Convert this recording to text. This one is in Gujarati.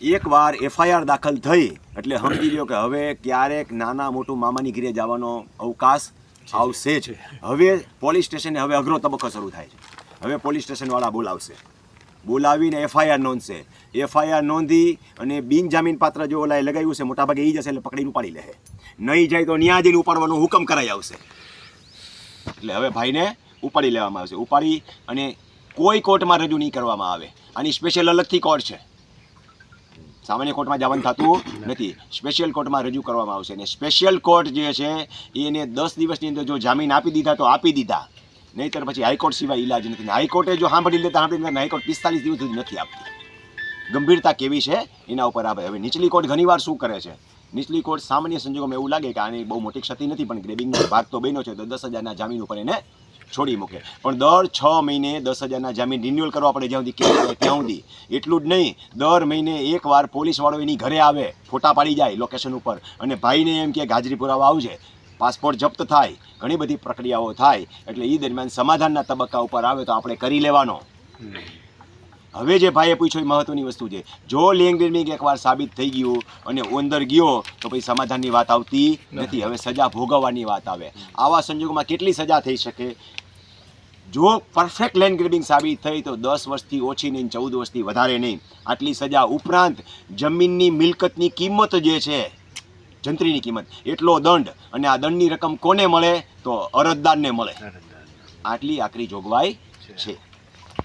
એકવાર એફઆઈઆર દાખલ થઈ એટલે સમજી લ્યો કે હવે ક્યારેક નાના મોટું મામાની ઘરે જવાનો અવકાશ આવશે જ. હવે પોલીસ સ્ટેશને હવે અઘરો તબક્કો શરૂ થાય છે. હવે પોલીસ સ્ટેશનવાળા બોલાવશે, બોલાવીને એફઆઈઆર નોંધશે. એફઆઈઆર નોંધી અને બિનજામીન પાત્ર જો ઓલાએ લગાવ્યું છે મોટાભાગે એ જશે એટલે પકડીને ઉપાડી લે. નહીં જાય તો ન્યા જઈને ઉપાડવાનો હુકમ કરાઈ આવશે. એટલે હવે ભાઈને ઉપાડી લેવામાં આવશે. ઉપાડી અને કોઈ કોર્ટમાં રજૂ નહીં કરવામાં આવે. આની સ્પેશિયલ અલગથી કોર્ટ છે. સામાન્ય કોર્ટમાં જવાનું થતું નથી. સ્પેશિયલ કોર્ટમાં રજૂ કરવામાં આવશે. અને સ્પેશિયલ કોર્ટ જે છે એને 10 દિવસની અંદર જો જામીન આપી દીધા તો આપી દીધા, નહીંતર પછી હાઈકોર્ટ સિવાય ઈલાજ નથી. હાઈકોર્ટે જો સાંભળી લેતા હાઈકોર્ટ 45 દિવસ સુધી નથી આપતી. ગંભીરતા કેવી છે એના ઉપર આવે. હવે નીચલી કોર્ટ ઘણીવાર શું કરે છે, નીચલી કોર્ટ સામાન્ય સંજોગોમાં એવું લાગે કે આની બહુ મોટી ક્ષતિ નથી પણ ગ્રેબિંગનો ભાગ તો બન્યો છે તો 10,000ના જામીન ઉપર એને છોડી મૂકે. પણ દર 6 મહિને 10,000ના જામીન રિન્યુઅલ કરવા પડે જ્યાં સુધી કેસ આવે ત્યાં સુધી. એટલું જ નહીં, દર મહિને એકવાર પોલીસવાળો એની ઘરે આવે, ફોટા પાડી જાય લોકેશન ઉપર અને ભાઈને એમ કે હાજરી પુરાવા આવજે, પાસપોર્ટ જપ્ત થાય, ઘણી બધી પ્રક્રિયાઓ થાય. એટલે એ દરમિયાન સમાધાનના તબક્કા ઉપર આવે તો આપણે કરી લેવાનો. હવે જે ભાઈએ પૂછ્યું એ મહત્વની વસ્તુ છે. જો લેંગ્વેજ એકવાર સાબિત થઈ ગયું અને અંદર ગયો તો પછી સમાધાનની વાત આવતી નથી. હવે સજા ભોગવવાની વાત આવે. આવા સંજોગોમાં કેટલી સજા થઈ શકે? જો પરફેક્ટ લેન્ડ ગ્રેબિંગ સાબિત થઈ તો 10 વર્ષથી ઓછી નહીં, 14 વર્ષથી વધારે નહીં. આટલી સજા ઉપરાંત જમીનની મિલકતની કિંમત જે છે, જંત્રીની કિંમત, એટલો દંડ. અને આ દંડની રકમ કોને મળે તો અરજદારને મળે. આટલી આકરી જોગવાઈ છે.